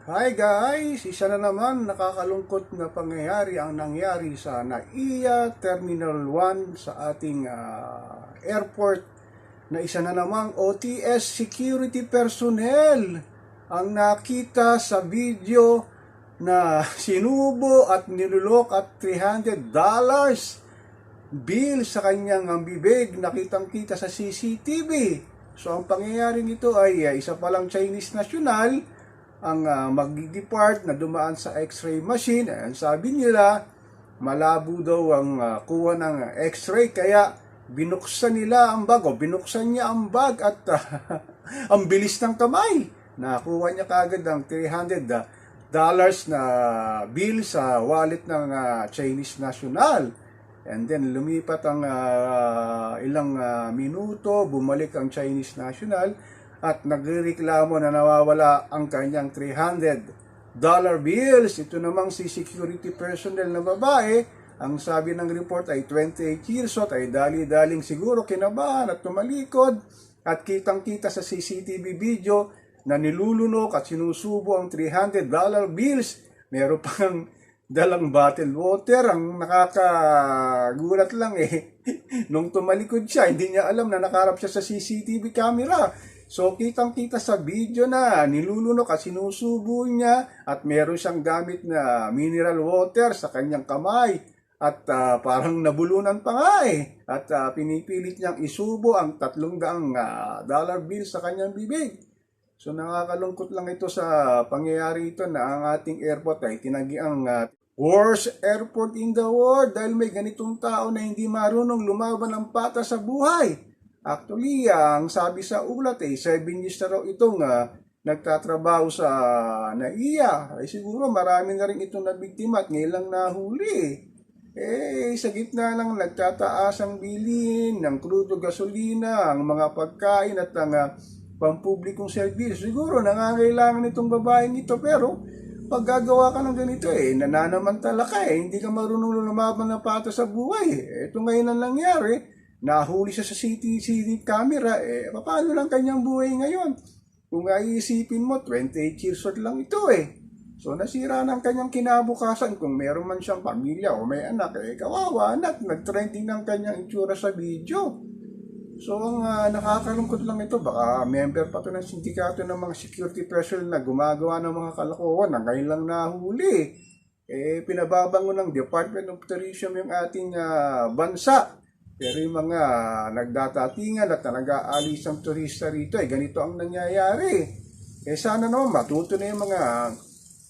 Hi guys! Isa na naman nakakalungkot na pangyayari ang nangyari sa NAIA Terminal 1 sa ating airport na isa na namang OTS security personnel ang nakita sa video na sinubo at nilulok at $300 bill sa kanyang bibig, nakitang-kita sa CCTV. So ang pangyayari nito ay isa palang Chinese national ang mag-depart na dumaan sa x-ray machine. Ayan, sabi nila malabo daw ang kuha ng x-ray kaya binuksan nila ang bag o binuksan niya ang bag at ang bilis ng kamay. Nakuha niya kagad ang $300 na bill sa wallet ng Chinese national. And then lumipat ang ilang minuto, bumalik ang Chinese national at nagrereklamo na nawawala ang kanyang $300 bills. Ito namang si security personnel na babae, ang sabi ng report ay 28 years old, ay dali-daling siguro kinabahan at tumalikod at kitang-kita sa CCTV video na nilulunok at sinusubo ang $300 bills. Meron pang dalang bottled water. Ang nakakagulat lang nung tumalikod siya, hindi niya alam na nakaharap siya sa CCTV camera. So kitang-kita sa video na nilulunok at sinusubo niya at meron siyang gamit na mineral water sa kanyang kamay at parang nabulunan pa nga at pinipilit niyang isubo ang $300 bill sa kanyang bibig. So nakakalungkot lang ito sa pangyayari ito na ang ating airport ay tinagiang worst airport in the world dahil may ganitong tao na hindi marunong lumaban ng patas sa buhay. Actually, ang sabi sa ulat 7 years na raw itong nagtatrabaho sa NAIA. Ay siguro marami na rin itong nabiktima at ngayon lang nahuli. Sa gitna ng nagtataas ang bilin ng krudo gasolina, ang mga pagkain at ang pampublikong serbisyo. Siguro nangangailangan itong babaeng ito pero pag gagawa ka ng ganito nananamantala ka hindi ka marunong lumaban ng patas sa buhay. Ito ngayon ang nangyari. Nahuli siya sa CCTV camera, paano lang kanyang buhay ngayon? Kung iisipin mo, 28 years old lang ito So nasira ng kanyang kinabukasan kung meron man siyang pamilya o may anak, kawawa anak, nag-trending ng kanyang itsura sa video. So ang nakakalungkot lang ito, baka member pa ito ng sindikato ng mga security personnel na gumagawa ng mga kalokohan na ngayon lang nahuli. Pinababango ng Department of Tourism yung ating bansa. Pero yung mga nagdatatingan at nag-aalis ang turista rito, ganito ang nangyayari. Sana naman matuto na yung mga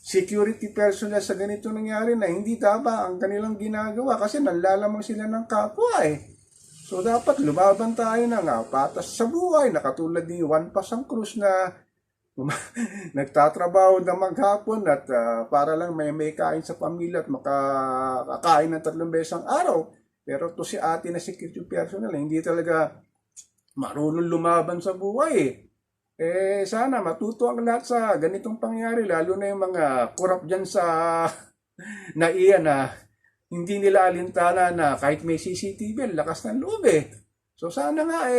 security personnel sa ganito nangyari na hindi tama ang kanilang ginagawa kasi nanlalamang sila ng kapwa So dapat lumaban tayo ng patas sa buhay na katulad ni Juan Pasang Cruz na nagtatrabaho na maghapon at para lang may kain sa pamilya at makakain ng 3 beses ang araw. Pero to si ate na security personnel, hindi talaga marunong lumaban sa buhay sana matuto ang lahat sa ganitong pangyayari, lalo na yung mga korap dyan sa NAIA na hindi nila alintana na kahit may CCTV, lakas ng loob So sana nga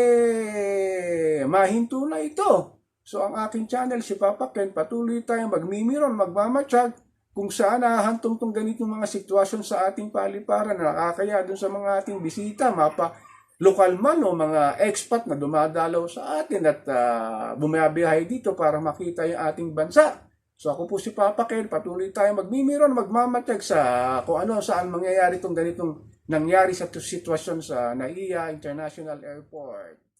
mahinto na ito. So ang aking channel, si Papa Ken, patuloy tayong magmimiron, magmamatsyag kung saan nahahantong tong ganitong mga sitwasyon sa ating paliparan na nakakaya dun sa mga ating bisita, lokal man o mga expat na dumadalaw sa atin at bumabiyahe dito para makita yung ating bansa. So ako po si Papa Ken, patuloy tayong magmimiron, magmamatsyag sa kung ano saan mangyayari itong ganitong nangyari sa sitwasyon sa NAIA International Airport.